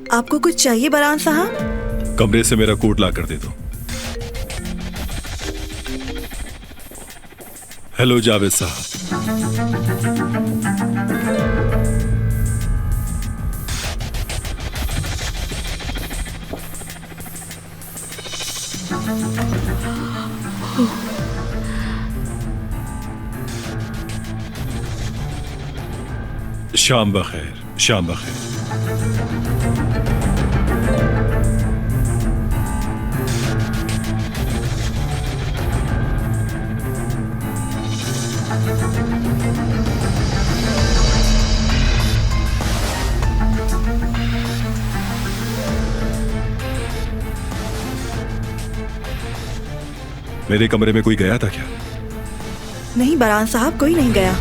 आपको कुछ चाहिए बरहान साहब? कमरे से मेरा कोट ला कर दे दो। हेलो जावेद साहब। शाम बखैर, शाम बखैर। मेरे कमरे में कोई गया था क्या? नहीं बरहान साहब, कोई नहीं गया।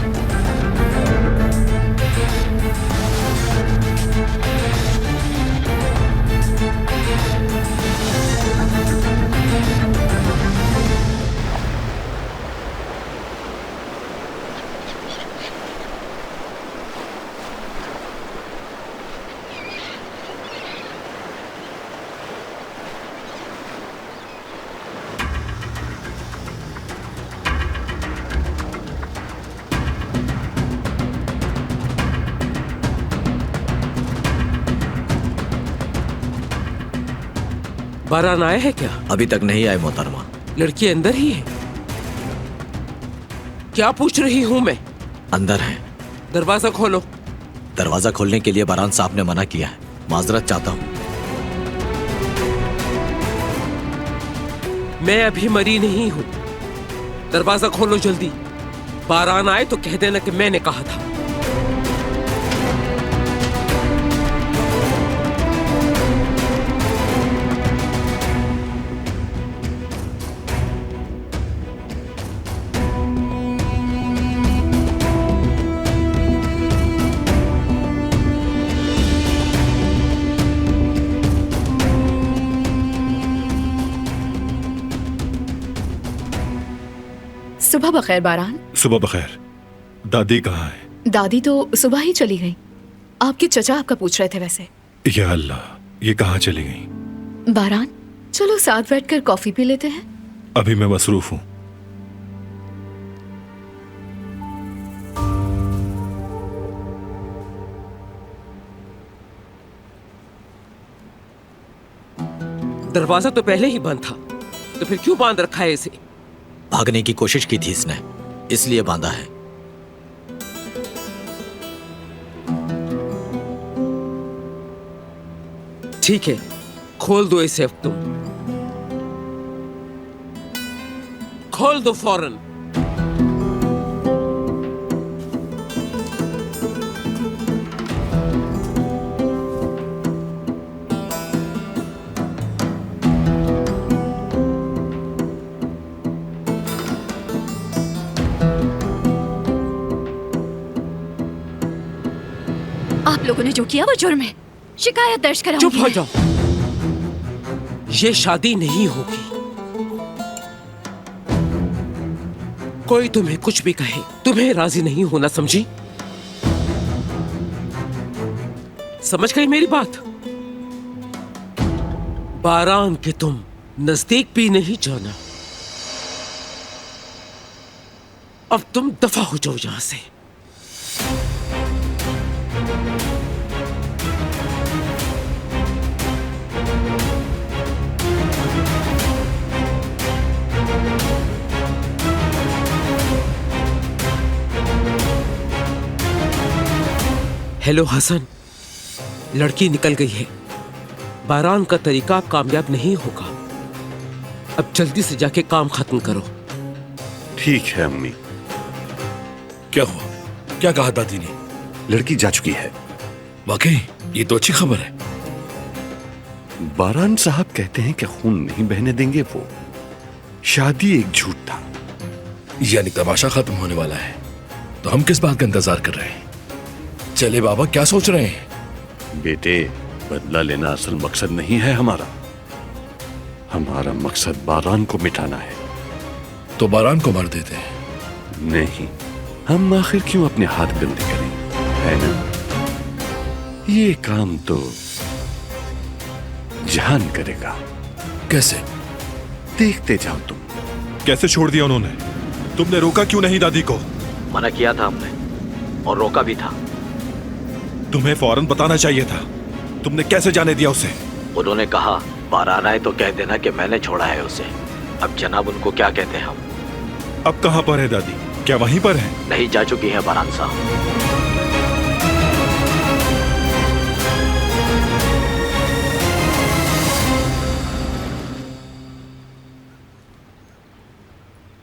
बारान आया है क्या? अभी तक नहीं आए मोहतरमा। लड़की अंदर ही है? क्या पूछ रही हूं मैं? अंदर है। दरवाजा खोलो। दरवाजा खोलने के लिए बरहान साहब ने मना किया है। माजरत चाहता हूं। मैं अभी मरी नहीं हूं। दरवाजा खोलो जल्दी। बारान आए तो कह देना कि मैंने कहा था। सुबह बखैर बारान। सुबह बखैर। दादी कहाँ है? दादी तो सुबह ही चली गई। आपके चचा आपका पूछ रहे थे वैसे। या अल्लाह, ये कहाँ चली गई? बारान, चलो साथ बैठकर कॉफी पी लेते हैं। अभी मैं मसरूफ हूँ। दरवाजा तो पहले ही बंद था, तो फिर क्यों बांध रखा है इसे? भागने की कोशिश की थी इसने, इसलिए बांधा है। ठीक है, खोल दो इसे अब तुम। खोल दो फौरन। आप लोगों ने जो किया वो जुर्म है। शिकायत दर्ज कराऊंगी। चुप हो जाओ। ये शादी नहीं होगी। कोई तुम्हें कुछ भी कहे, तुम्हें राजी नहीं होना, समझी? समझ गई मेरी बात? बारान के तुम नजदीक भी नहीं जाना। अब तुम दफा हो जाओ यहां से। हेलो हसन, लड़की निकल गई है। बारान का तरीका कामयाब नहीं होगा। अब जल्दी से जाके काम खत्म करो। ठीक है अम्मी। क्या हुआ? क्या कहा दादी ने? लड़की जा चुकी है। वाकई ये तो अच्छी खबर है। बारान साहब कहते हैं कि खून नहीं बहने देंगे वो। शादी एक झूठ था। यानी तमाशा खत्म होने वाला है, तो हम किस बात का इंतजार कर रहे हैं? चले बाबा, क्या सोच रहे हैं? बेटे, बदला लेना असल मकसद नहीं है हमारा। हमारा मकसद बारान को मिटाना है। तो बारान को मार देते हैं। नहीं, हम आखिर क्यों अपने हाथ गंदे करें? है ना? ये काम तो जहान करेगा। कैसे? देखते जाओ तुम। कैसे छोड़ दिया उन्होंने? तुमने रोका क्यों नहीं दादी को? मना किया था हमने और रोका भी था। तुम्हें फौरन बताना चाहिए था। तुमने कैसे जाने दिया उसे? उन्होंने कहा बारान आए तो कह देना कि मैंने छोड़ा है उसे। अब जनाब उनको क्या कहते हैं हम? अब कहां पर है दादी? क्या वहीं पर है? नहीं, जा चुकी है बारान साहब।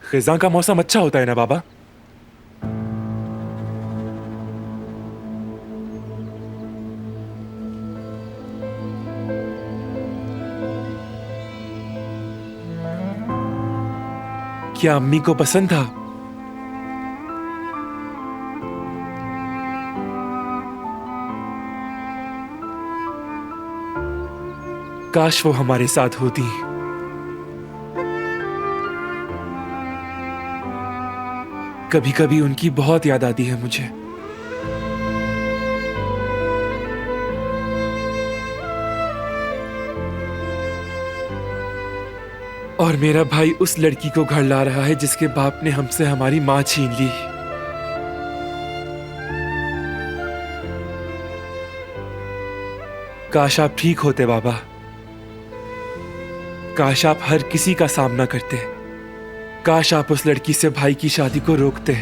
खिज़ां का मौसम अच्छा होता है ना बाबा? क्या अम्मी को पसंद था? काश वो हमारे साथ होती। कभी कभी उनकी बहुत याद आती है मुझे। और मेरा भाई उस लड़की को घर ला रहा है जिसके बाप ने हमसे हमारी मां छीन ली। काश आप ठीक होते बाबा। काश आप हर किसी का सामना करते। काश आप उस लड़की से भाई की शादी को रोकते।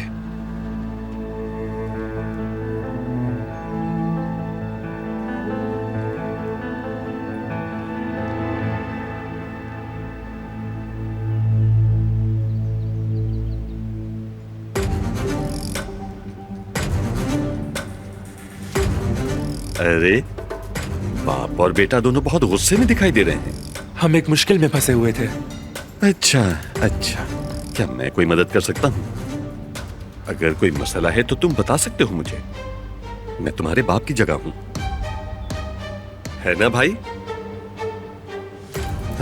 अरे, बाप और बेटा दोनों बहुत गुस्से में दिखाई दे रहे हैं। हम एक मुश्किल में फंसे हुए थे। अच्छा अच्छा, क्या मैं कोई मदद कर सकता हूँ? अगर कोई मसला है तो तुम बता सकते हो मुझे। मैं तुम्हारे बाप की जगह हूं, है ना भाई?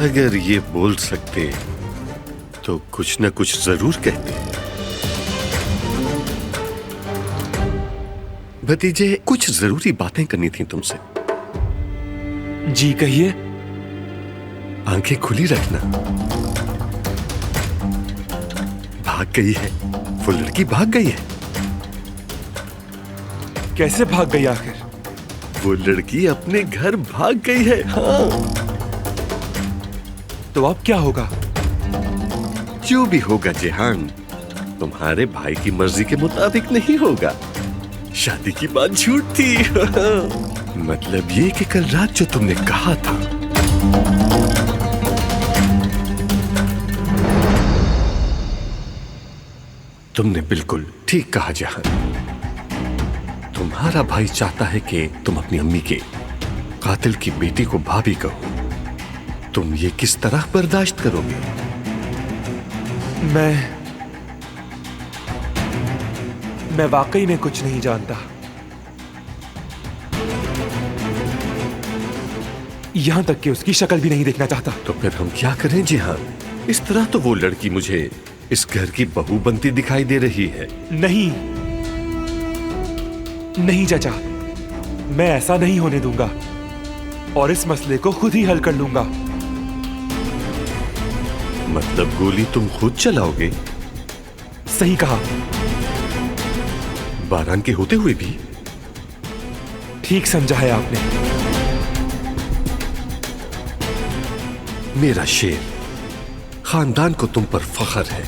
अगर ये बोल सकते तो कुछ न कुछ जरूर कहते। भतीजे, कुछ जरूरी बातें करनी थी तुमसे। जी कहिए। आंखें खुली रखना। भाग गई है, वो लड़की भाग गई है। कैसे भाग गई आखिर? वो लड़की अपने घर भाग गई है। हाँ। तो अब क्या होगा? जो भी होगा जेहान, तुम्हारे भाई की मर्जी के मुताबिक नहीं होगा। शादी की बात झूठ थी। मतलब ये कि कल रात जो तुमने कहा था, तुमने बिल्कुल ठीक कहा जहान। तुम्हारा भाई चाहता है कि तुम अपनी अम्मी के कातिल की बेटी को भाभी कहो। तुम ये किस तरह बर्दाश्त करोगे? मैं वाकई में कुछ नहीं जानता। यहां तक कि उसकी शक्ल भी नहीं देखना चाहता। तो फिर हम क्या करें जेहान? इस तरह तो वो लड़की मुझे इस घर की बहू बनती दिखाई दे रही है। नहीं नहीं चाचा, मैं ऐसा नहीं होने दूंगा और इस मसले को खुद ही हल कर लूंगा। मतलब गोली तुम खुद चलाओगे? सही कहा। बारान के होते हुए भी? ठीक समझा है आपने। मेरा शेर, खानदान को तुम पर फख्र है।